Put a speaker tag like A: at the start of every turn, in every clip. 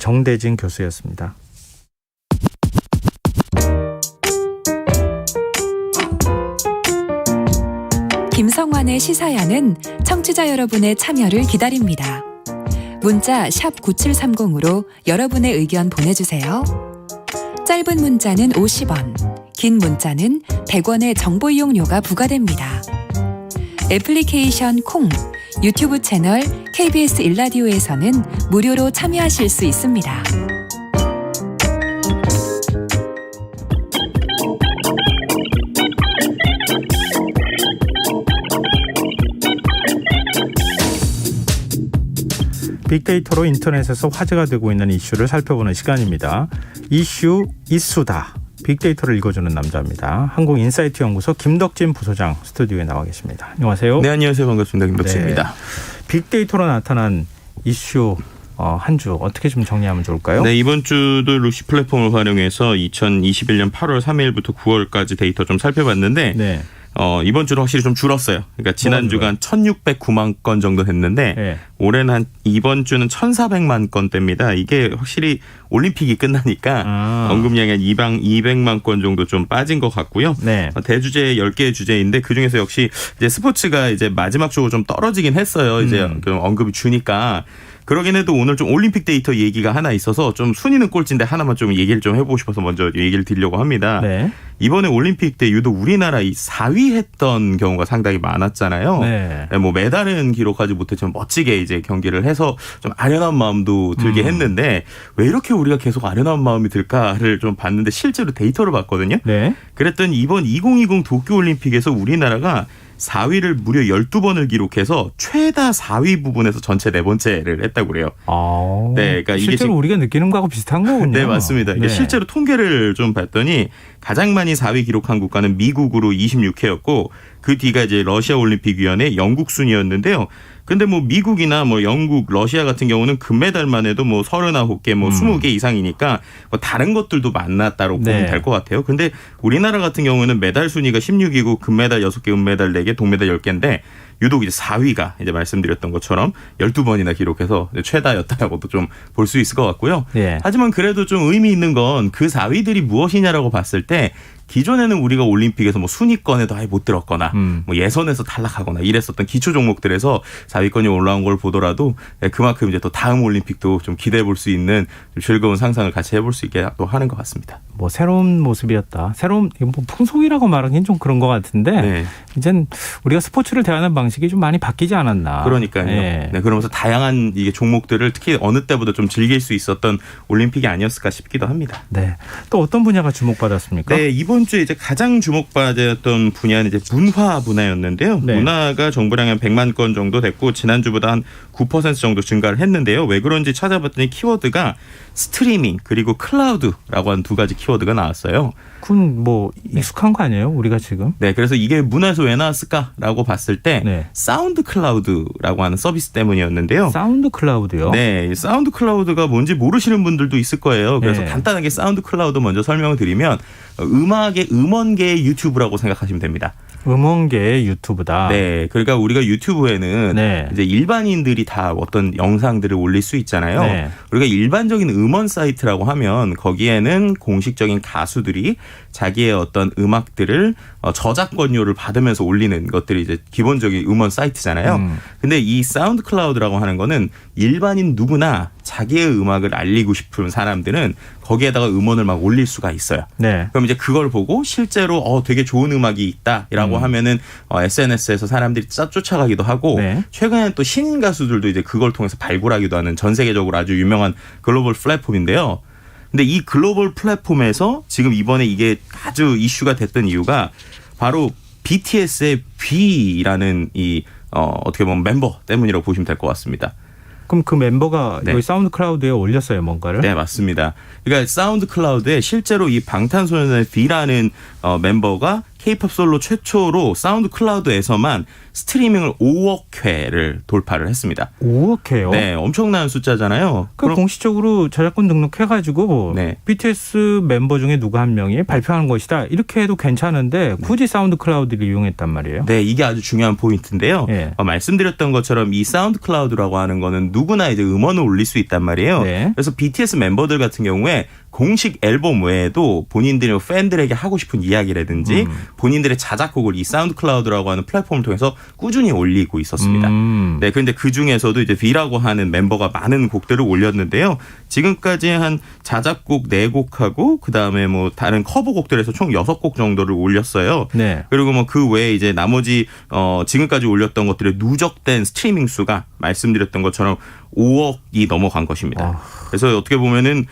A: 정대진 교수였습니다.
B: 김성환의 시사야는 청취자 여러분의 참여를 기다립니다. 문자 샵 9730으로 여러분의 의견 보내주세요. 짧은 문자는 50원, 긴 문자는 100원의 정보 이용료가 부과됩니다. 애플리케이션 콩, 유튜브 채널 KBS 일라디오에서는 무료로 참여하실 수 있습니다.
A: 빅데이터로 인터넷에서 화제가 되고 있는 이슈를 살펴보는 시간입니다. 이슈 이수다. 빅데이터를 읽어주는 남자입니다. 한국인사이트 연구소 김덕진 부소장 스튜디오에 나와 계십니다. 안녕하세요.
C: 네, 안녕하세요. 반갑습니다. 김덕진입니다.
A: 네. 빅데이터로 나타난 이슈 한 주 어떻게 좀 정리하면 좋을까요?
C: 네, 이번 주도 루시 플랫폼을 활용해서 2021년 8월 3일부터 9월까지 데이터 좀 살펴봤는데
A: 네.
C: 이번 주는 확실히 좀 줄었어요. 그러니까 지난주가 한 1,609만 건 정도 됐는데
A: 네.
C: 올해는 이번 주는 1,400만 건대입니다. 이게 확실히 올림픽이 끝나니까 언급량이 한 200만 건 정도 좀 빠진 것 같고요.
A: 네.
C: 대주제 10개의 주제인데 그중에서 역시 이제 스포츠가 이제 마지막 쪽으로 좀 떨어지긴 했어요. 이제 그럼 언급이 주니까. 그러긴 해도 오늘 좀 올림픽 데이터 얘기가 하나 있어서 좀 순위는 꼴찌인데 하나만 좀 얘기를 좀 해보고 싶어서 먼저 얘기를 드리려고 합니다.
A: 네.
C: 이번에 올림픽 때 유독 우리나라 이 4위 했던 경우가 상당히 많았잖아요.
A: 네.
C: 뭐 메달은 기록하지 못했지만 멋지게 이제 경기를 해서 좀 아련한 마음도 들게 했는데 왜 이렇게 우리가 계속 아련한 마음이 들까를 좀 봤는데 실제로 데이터를 봤거든요.
A: 네. 그랬더니
C: 이번 2020 도쿄올림픽에서 우리나라가 4위를 무려 12번을 기록해서 최다 4위 부분에서 전체 4번째를 했다고 그래요.
A: 네, 그러니까 실제로 이게 우리가 느끼는 거하고 비슷한 거군요.
C: 네, 맞습니다. 이게 실제로 통계를 좀 봤더니 가장 많이 4위 기록한 국가는 미국으로 26회였고 그 뒤가 이제 러시아 올림픽위원회 영국 순이었는데요. 근데 뭐 미국이나 뭐 영국, 러시아 같은 경우는 금메달만 해도 뭐 39개, 뭐 20개 이상이니까 뭐 다른 것들도 만났다고 보면 될 것 같아요. 근데 우리나라 같은 경우는 메달 순위가 16이고 금메달 6개, 은메달 4개, 동메달 10개인데 유독 이제 4위가 이제 말씀드렸던 것처럼 12번이나 기록해서 최다였다라고도 좀 볼 수 있을 것 같고요.
A: 네.
C: 하지만 그래도 좀 의미 있는 건 그 4위들이 무엇이냐라고 봤을 때 기존에는 우리가 올림픽에서 뭐 순위권에도 아예 못 들었거나 뭐 예선에서 탈락하거나 이랬었던 기초 종목들에서 4위권이 올라온 걸 보더라도 그만큼 이제 또 다음 올림픽도 좀 기대해 볼 수 있는 좀 즐거운 상상을 같이 해볼 수 있게 또 하는 것 같습니다.
A: 뭐 새로운 모습이었다. 새로운 뭐 풍속이라고 말하기는 좀 그런 것 같은데
C: 네.
A: 이젠 우리가 스포츠를 대하는 방식이 좀 많이 바뀌지 않았나.
C: 그러니까요.
A: 네.
C: 네, 그러면서 다양한 이게 종목들을 특히 어느 때보다 좀 즐길 수 있었던 올림픽이 아니었을까 싶기도 합니다.
A: 네. 또 어떤 분야가 주목받았습니까?
C: 네, 이번 주에 이제 가장 주목받았던 분야는 이제 문화였는데요.
A: 네.
C: 문화가 정보량이 한 100만 건 정도 됐고 지난주보다 한 9% 정도 증가를 했는데요. 왜 그런지 찾아봤더니 키워드가 스트리밍 그리고 클라우드라고 하는 두 가지 키워드가 나왔어요.
A: 그건 뭐 익숙한 거 아니에요? 우리가 지금?
C: 네, 그래서 이게 문화에서 왜 나왔을까라고 봤을 때
A: 네.
C: 사운드 클라우드라고 하는 서비스 때문이었는데요.
A: 사운드 클라우드요?
C: 네, 사운드 클라우드가 뭔지 모르시는 분들도 있을 거예요. 그래서
A: 네.
C: 간단하게 사운드 클라우드 먼저 설명을 드리면 음원계의 유튜브라고 생각하시면 됩니다.
A: 음원계의 유튜브다.
C: 네, 그러니까 우리가 유튜브에는
A: 네.
C: 이제 일반인들이 다 어떤 영상들을 올릴 수 있잖아요.
A: 네.
C: 우리가 일반적인 음원 사이트라고 하면 거기에는 공식적인 가수들이 자기의 어떤 음악들을 저작권료를 받으면서 올리는 것들이 이제 기본적인 음원 사이트잖아요. 근데 이 사운드 클라우드라고 하는 거는 일반인 누구나 자기의 음악을 알리고 싶은 사람들은 거기에다가 음원을 막 올릴 수가 있어요.
A: 네.
C: 그럼 이제 그걸 보고 실제로 되게 좋은 음악이 있다라고 하면은 SNS에서 사람들이 쫓아가기도 하고
A: 네.
C: 최근에는 또 신인 가수들도 이제 그걸 통해서 발굴하기도 하는 전 세계적으로 아주 유명한 글로벌 플랫폼인데요. 근데 이 글로벌 플랫폼에서 지금 이번에 이게 아주 이슈가 됐던 이유가 바로 BTS의 B라는 이 어떻게 보면 멤버 때문이라고 보시면 될 것 같습니다.
A: 그럼 그 멤버가
C: 네.
A: 여기 사운드 클라우드에 올렸어요, 뭔가를?
C: 네, 맞습니다. 그러니까 사운드 클라우드에 실제로 이 방탄소년단의 B라는 멤버가 K-팝 솔로 최초로 사운드 클라우드에서만 스트리밍을 5억 회를 돌파를 했습니다.
A: 5억 회요?
C: 네, 엄청난 숫자잖아요.
A: 그럼 공식적으로 저작권 등록해가지고
C: 네.
A: BTS 멤버 중에 누구 한 명이 발표하는 것이다. 이렇게 해도 괜찮은데 굳이 사운드 클라우드를 이용했단 말이에요.
C: 네, 이게 아주 중요한 포인트인데요.
A: 예.
C: 말씀드렸던 것처럼 이 사운드 클라우드라고 하는 거는 누구나 이제 음원을 올릴 수 있단 말이에요.
A: 네.
C: 그래서 BTS 멤버들 같은 경우에 공식 앨범 외에도 본인들이 팬들에게 하고 싶은 이야기라든지 본인들의 자작곡을 이 사운드 클라우드라고 하는 플랫폼을 통해서 꾸준히 올리고 있었습니다. 네, 그런데 그 중에서도 이제 V라고 하는 멤버가 많은 곡들을 올렸는데요. 지금까지 한 자작곡 4곡하고 그다음에 뭐 다른 커버곡들에서 총 6곡 정도를 올렸어요.
A: 네.
C: 그리고 뭐 그 외에 이제 나머지 지금까지 올렸던 것들의 누적된 스트리밍 수가 말씀드렸던 것처럼 5억이 넘어간 것입니다. 그래서 어떻게 보면은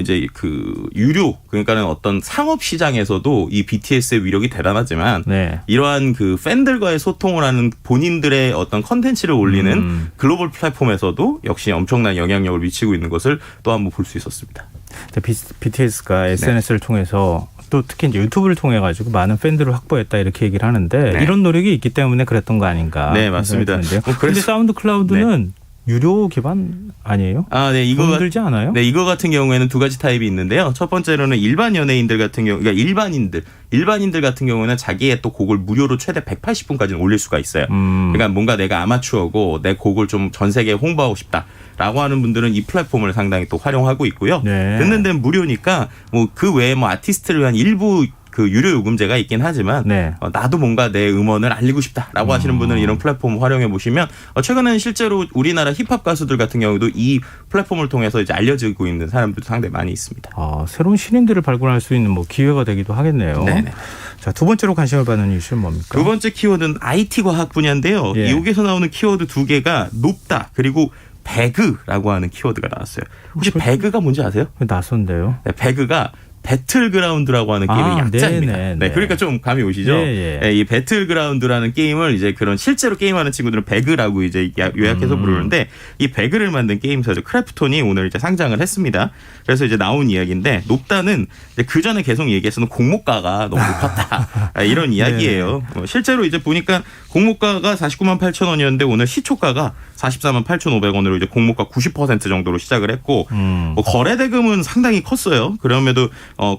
C: 이제 그 유료 그러니까는 어떤 상업 시장에서도 이 BTS의 위력이 대단하지만
A: 네.
C: 이러한 그 팬들과의 소통을 하는 본인들의 어떤 컨텐츠를 올리는 글로벌 플랫폼에서도 역시 엄청난 영향력을 미치고 있는 것을 또 한번 볼 수 있었습니다.
A: BTS가 SNS를 통해서 또 특히 이제 유튜브를 통해 가지고 많은 팬들을 확보했다 이렇게 얘기를 하는데
C: 네.
A: 이런 노력이 있기 때문에 그랬던 거 아닌가?
C: 네, 맞습니다.
A: 그런데 사운드 클라우드는 유료 기반 아니에요?
C: 네,
A: 돈 들지 않아요?
C: 네, 이거 같은 경우에는 두 가지 타입이 있는데요. 첫 번째로는 일반 연예인들 같은 경우, 그러니까 일반인들 같은 경우는 자기의 또 곡을 무료로 최대 180분까지는 올릴 수가 있어요. 그러니까 뭔가 내가 아마추어고 내 곡을 좀 전 세계에 홍보하고 싶다라고 하는 분들은 이 플랫폼을 상당히 또 활용하고 있고요.
A: 네.
C: 듣는 데는 무료니까 뭐 그 외에 뭐 아티스트를 위한 일부 그 유료 요금제가 있긴 하지만
A: 네.
C: 나도 뭔가 내 음원을 알리고 싶다라고 하시는 분들은 이런 플랫폼 활용해 보시면 최근에는 실제로 우리나라 힙합 가수들 같은 경우도 이 플랫폼을 통해서 이제 알려지고 있는 사람들도 상당히 많이 있습니다.
A: 새로운 신인들을 발굴할 수 있는 뭐 기회가 되기도 하겠네요.
C: 네네.
A: 자, 두 번째로 관심을 받는 이슈는 뭡니까?
C: 두 번째 키워드는 IT 과학 분야인데요.
A: 예.
C: 여기서 나오는 키워드 두 개가 높다 그리고 배그라고 하는 키워드가 나왔어요. 혹시 배그가 뭔지 아세요?
A: 낯선데요.
C: 네, 배그가 배틀그라운드라고 하는 게임의 약자입니다. 네, 그러니까 좀 감이 오시죠? 네, 이 배틀그라운드라는 게임을 이제 그런 실제로 게임하는 친구들은 배그라고 이제 요약해서 부르는데 이 배그를 만든 게임사죠. 크래프톤이 오늘 이제 상장을 했습니다. 그래서 이제 나온 이야기인데 높다는 그 전에 계속 얘기했었던 공모가가 너무 높았다 이런 이야기예요. 실제로 이제 보니까 공모가가 49만 8천 원이었는데 오늘 시초가가 44만 8,500원으로 이제 공모가 90% 정도로 시작을 했고 뭐 거래 대금은 상당히 컸어요. 그럼에도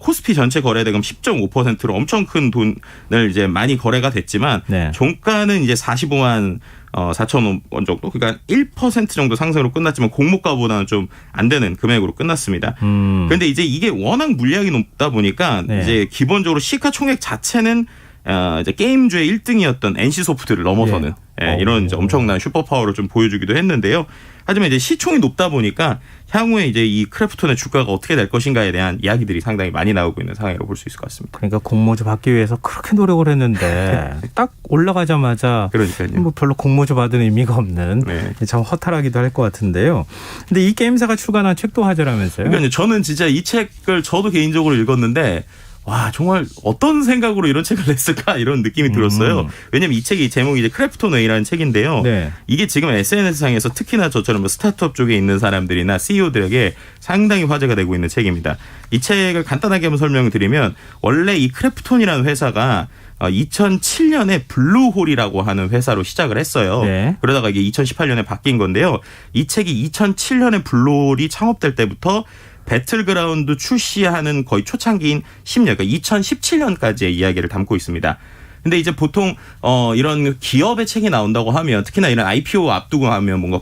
C: 코스피 전체 거래 대금 10.5%로 엄청 큰 돈을 이제 많이 거래가 됐지만
A: 네.
C: 종가는 이제 45만 4천 원 정도, 그러니까 1% 정도 상승으로 끝났지만 공모가보다는 좀 안 되는 금액으로 끝났습니다. 그런데 이제 이게 워낙 물량이 높다 보니까
A: 네.
C: 이제 기본적으로 시가총액 자체는 이제 게임주의 1등이었던 NC소프트를 넘어서는 이런 이제 엄청난 슈퍼파워를 좀 보여주기도 했는데요. 하지만 이제 시총이 높다 보니까 향후에 이제 이 크래프톤의 주가가 어떻게 될 것인가에 대한 이야기들이 상당히 많이 나오고 있는 상황이라고 볼 수 있을 것 같습니다.
A: 그러니까 공모주 받기 위해서 그렇게 노력을 했는데 딱 올라가자마자
C: 그러니까요.
A: 뭐 별로 공모주 받은 의미가 없는 참 허탈하기도 할 것 같은데요. 근데 이 게임사가 출간한 책도 화제라면서요?
C: 그러니까 저는 진짜 이 책을 저도 개인적으로 읽었는데 와, 정말 어떤 생각으로 이런 책을 냈을까 이런 느낌이 들었어요. 왜냐면 이 책이 제목이 이제 크래프톤 웨이라는 책인데요.
A: 네.
C: 이게 지금 SNS상에서 특히나 저처럼 뭐 스타트업 쪽에 있는 사람들이나 CEO들에게 상당히 화제가 되고 있는 책입니다. 이 책을 간단하게 한번 설명을 드리면 원래 이 크래프톤이라는 회사가 2007년에 블루홀이라고 하는 회사로 시작을 했어요.
A: 네.
C: 그러다가 이게 2018년에 바뀐 건데요. 이 책이 2007년에 블루홀이 창업될 때부터 배틀그라운드 출시하는 거의 초창기인 10년, 그러니까 2017년까지의 이야기를 담고 있습니다. 근데 이제 보통 이런 기업의 책이 나온다고 하면 특히나 이런 IPO 앞두고 하면 뭔가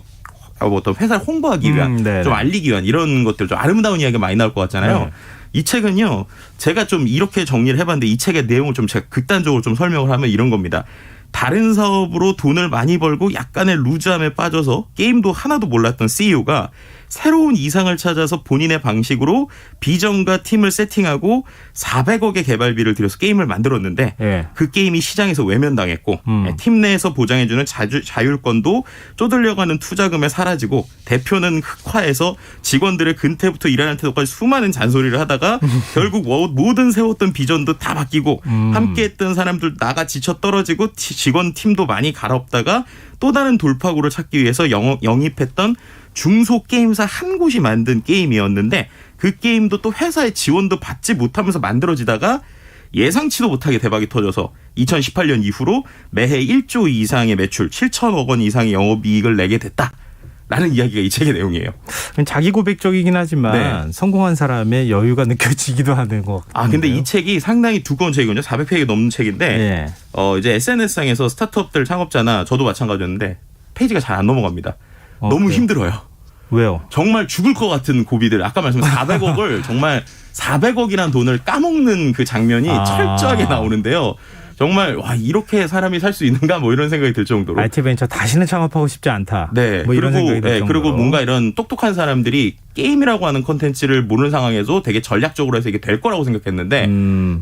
C: 어떤 회사를 홍보하기 위한 좀 알리기 위한 이런 것들 좀 아름다운 이야기가 많이 나올 것 같잖아요.
A: 네.
C: 이 책은요, 제가 좀 이렇게 정리를 해봤는데 이 책의 내용을 좀 제가 극단적으로 좀 설명을 하면 이런 겁니다. 다른 사업으로 돈을 많이 벌고 약간의 루즈함에 빠져서 게임도 하나도 몰랐던 CEO가 새로운 이상을 찾아서 본인의 방식으로 비전과 팀을 세팅하고 400억의 개발비를 들여서 게임을 만들었는데 그 게임이 시장에서 외면당했고 팀 내에서 보장해주는 자율권도 쪼들려가는 투자금에 사라지고 대표는 흑화해서 직원들의 근태부터 일하는 태도까지 수많은 잔소리를 하다가 결국 모든 세웠던 비전도 다 바뀌고 함께했던 사람들 나가 지쳐 떨어지고 직원 팀도 많이 갈아엎다가 또 다른 돌파구를 찾기 위해서 영입했던 중소게임사 한 곳이 만든 게임이었는데 그 게임도 또 회사의 지원도 받지 못하면서 만들어지다가 예상치도 못하게 대박이 터져서 2018년 이후로 매해 1조 이상의 매출, 7천억 원 이상의 영업이익을 내게 됐다라는 이야기가 이 책의 내용이에요.
A: 자기 고백적이긴 하지만
C: 네.
A: 성공한 사람의 여유가 느껴지기도 하는 것 같아요.
C: 근데 이 책이 상당히 두꺼운 책이거든요. 400페이지 넘는 책인데
A: 예.
C: 이제 SNS상에서 스타트업들 창업자나 저도 마찬가지였는데 페이지가 잘 안 넘어갑니다. 너무
A: 그래요?
C: 힘들어요.
A: 왜요?
C: 정말 죽을 것 같은 고비들. 아까 말씀드린 400억을 정말 400억이라는 돈을 까먹는 그 장면이 철저하게 나오는데요. 정말 와 이렇게 사람이 살 수 있는가 뭐 이런 생각이 들 정도로.
A: IT 벤처 다시는 창업하고 싶지 않다.
C: 네.
A: 뭐 이런 생각이 들 정도로.
C: 그리고 뭔가 이런 똑똑한 사람들이 게임이라고 하는 콘텐츠를 모르는 상황에서 되게 전략적으로 해서 이게 될 거라고 생각했는데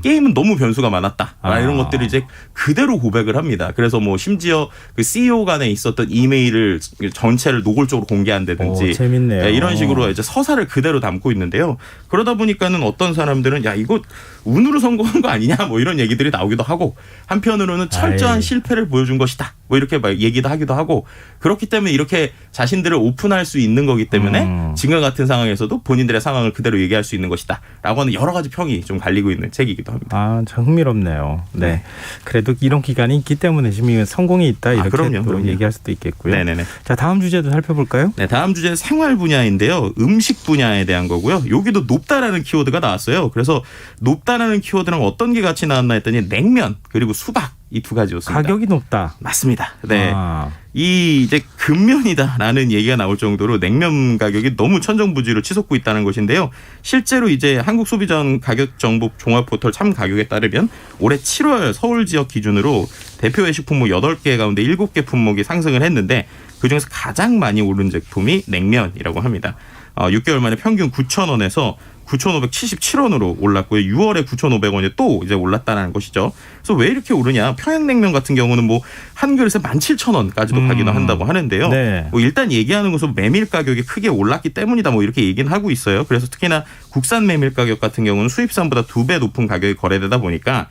C: 게임은 너무 변수가 많았다. 이런 것들을 이제 그대로 고백을 합니다. 그래서 뭐 심지어 그 CEO 간에 있었던 이메일을 전체를 노골적으로 공개한다든지
A: 재밌네요.
C: 네, 이런 식으로 이제 서사를 그대로 담고 있는데요. 그러다 보니까는 어떤 사람들은 야 이거 운으로 성공한 거 아니냐 뭐 이런 얘기들이 나오기도 하고 한편으로는 철저한 실패를 보여준 것이다. 뭐 이렇게 막 얘기도 하기도 하고 그렇기 때문에 이렇게 자신들을 오픈할 수 있는 거기 때문에 지금 같은 상황에서도 본인들의 상황을 그대로 얘기할 수 있는 것이다. 라고 하는 여러 가지 평이 좀 갈리고 있는 책이기도 합니다.
A: 참 흥미롭네요. 네. 그래도 이런 기간이 있기 때문에 지금 성공이 있다 이렇게
C: 그럼요.
A: 얘기할 수도 있겠고요.
C: 네네네.
A: 자, 다음 주제도 살펴볼까요?
C: 네, 다음 주제 생활 분야인데요. 음식 분야에 대한 거고요. 여기도 높다라는 키워드가 나왔어요. 그래서 높다라는 키워드랑 어떤 게 같이 나왔나 했더니 냉면 그리고 수박 이 두 가지였습니다.
A: 가격이 높다.
C: 맞습니다. 네.
A: 아.
C: 이 이제 금면이다라는 얘기가 나올 정도로 냉면 가격이 너무 천정부지로 치솟고 있다는 것인데요. 실제로 이제 한국소비자원 가격정보 종합포털 참 가격에 따르면 올해 7월 서울 지역 기준으로 대표 외식 품목 8개 가운데 7개 품목이 상승을 했는데 그중에서 가장 많이 오른 제품이 냉면이라고 합니다. 6개월 만에 평균 9,000원에서 9,577원으로 올랐고요. 6월에 9,500원이 또 이제 올랐다는 것이죠. 그래서 왜 이렇게 오르냐? 평양냉면 같은 경우는 뭐 한 그릇에 17,000원까지도 가기도 한다고 하는데요.
A: 네.
C: 뭐 일단 얘기하는 것은 메밀 가격이 크게 올랐기 때문이다. 뭐 이렇게 얘기는 하고 있어요. 그래서 특히나 국산 메밀 가격 같은 경우는 수입산보다 2배 높은 가격이 거래되다 보니까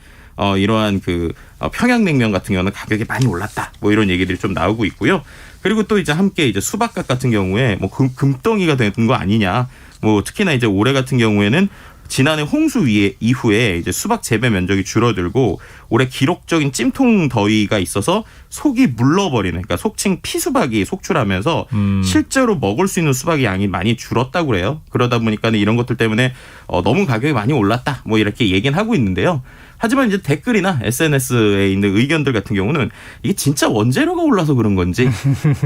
C: 이러한 그 평양냉면 같은 경우는 가격이 많이 올랐다. 뭐 이런 얘기들이 좀 나오고 있고요. 그리고 또 이제 함께 이제 수박값 같은 경우에 뭐 금덩이가 되는 거 아니냐. 뭐 특히나 이제 올해 같은 경우에는 지난해 홍수 이후에 이제 수박 재배 면적이 줄어들고 올해 기록적인 찜통 더위가 있어서 속이 물러버리는 그러니까 속칭 피수박이 속출하면서 실제로 먹을 수 있는 수박의 양이 많이 줄었다고 그래요. 그러다 보니까 이런 것들 때문에 너무 가격이 많이 올랐다. 뭐 이렇게 얘기는 하고 있는데요. 하지만 이제 댓글이나 SNS에 있는 의견들 같은 경우는 이게 진짜 원재료가 올라서 그런 건지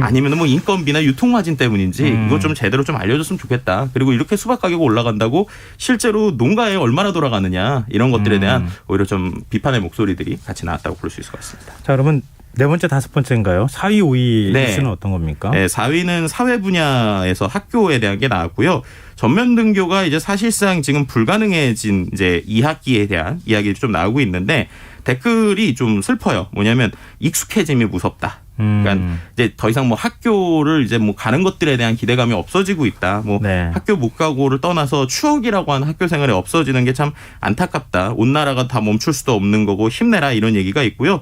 C: 아니면 뭐 인건비나 유통마진 때문인지 이거 좀 제대로 좀 알려줬으면 좋겠다. 그리고 이렇게 수박 가격이 올라간다고 실제로 농가에 얼마나 돌아가느냐 이런 것들에 대한 오히려 좀 비판의 목소리들이 같이 나왔다고 볼 수 있을 것 같습니다.
A: 자, 그러면 네 번째, 다섯 번째인가요? 4위, 5위
C: 네.
A: 이슈는 어떤 겁니까?
C: 네, 4위는 사회 분야에서 학교에 대한 게 나왔고요. 전면 등교가 이제 사실상 지금 불가능해진 이제 2학기에 대한 이야기가 좀 나오고 있는데 댓글이 좀 슬퍼요. 뭐냐면 익숙해짐이 무섭다. 그러니까 이제 더 이상 뭐 학교를 이제 뭐 가는 것들에 대한 기대감이 없어지고 있다. 뭐
A: 네.
C: 학교 못 가고를 떠나서 추억이라고 하는 학교 생활이 없어지는 게 참 안타깝다. 온 나라가 다 멈출 수도 없는 거고 힘내라 이런 얘기가 있고요.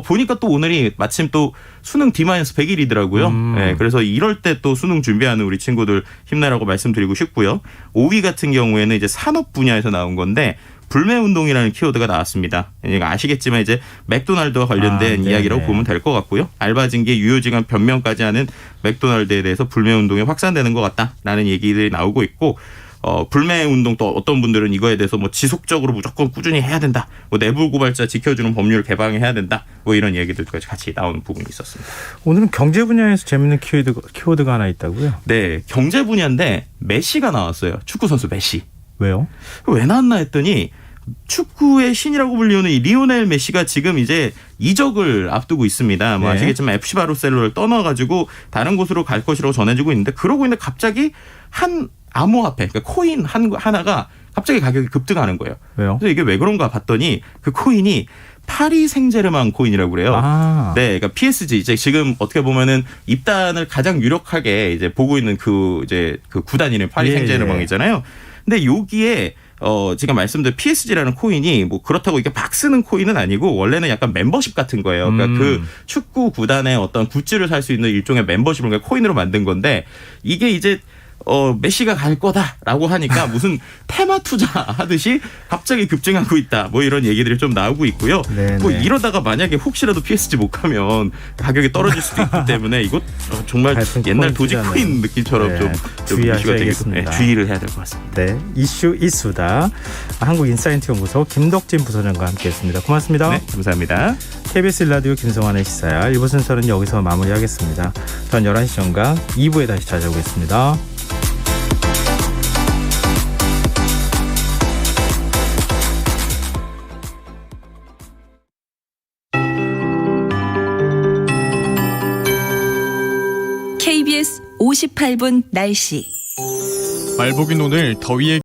C: 보니까 또 오늘이 마침 또 수능 D-100일이더라고요. 네, 그래서 이럴 때 또 수능 준비하는 우리 친구들 힘내라고 말씀드리고 싶고요. 5위 같은 경우에는 이제 산업 분야에서 나온 건데 불매운동이라는 키워드가 나왔습니다. 그러니까 아시겠지만 이제 맥도날드와 관련된 이야기라고 보면 될 것 같고요. 알바징계 유효기간 변명까지 하는 맥도날드에 대해서 불매운동이 확산되는 것 같다라는 얘기들이 나오고 있고 불매운동 또 어떤 분들은 이거에 대해서 뭐 지속적으로 무조건 꾸준히 해야 된다. 뭐 내부 고발자 지켜주는 법률 개방해야 된다. 뭐 이런 얘기들까지 같이 나오는 부분이 있었습니다.
A: 오늘은 경제 분야에서 재밌는 키워드가 하나 있다고요?
C: 네, 경제 분야인데 메시가 나왔어요. 축구 선수 메시.
A: 왜요?
C: 왜 나왔나 했더니 축구의 신이라고 불리우는 이 리오넬 메시가 지금 이제 이적을 앞두고 있습니다. 뭐
A: 네.
C: 아시겠지만 FC 바르셀로나를 떠나가지고 다른 곳으로 갈 것이라고 전해지고 있는데 그러고 있는데 갑자기 한 암호화폐, 그러니까 코인 하나가 갑자기 가격이 급등하는 거예요.
A: 왜요?
C: 그래서 이게 왜 그런가 봤더니 그 코인이 파리 생제르맹 코인이라고 그래요. 네, 그러니까 PSG 이제 지금 어떻게 보면은 입단을 가장 유력하게 이제 보고 있는 그 구단이네 파리 생제르맹이잖아요. 근데 여기에 제가 말씀드린 PSG라는 코인이 뭐 그렇다고 이게 막 쓰는 코인은 아니고 원래는 약간 멤버십 같은 거예요. 그러니까 그 축구 구단의 어떤 굿즈를 살 수 있는 일종의 멤버십을 코인으로 만든 건데 이게 이제 메시가 갈 거다라고 하니까 무슨 테마 투자 하듯이 갑자기 급증하고 있다. 뭐 이런 얘기들이 좀 나오고 있고요.
A: 네네.
C: 뭐 이러다가 만약에 혹시라도 PSG 못 가면 가격이 떨어질 수도 있기 때문에 이것 정말 옛날 도지코인 느낌처럼 좀 이슈가 되겠습니다. 주의를 해야 될 것 같습니다.
A: 네, 이슈 이수다. 한국인사이트 연구소 김덕진 부소장과 함께했습니다. 고맙습니다.
C: 네, 감사합니다.
A: KBS 1라디오 김성환의 시사야 1부 순서는 여기서 마무리하겠습니다. 전 11시 정각 2부에 다시 찾아오겠습니다.
B: KBS 58분 날씨.
D: 말복인 오늘 더위에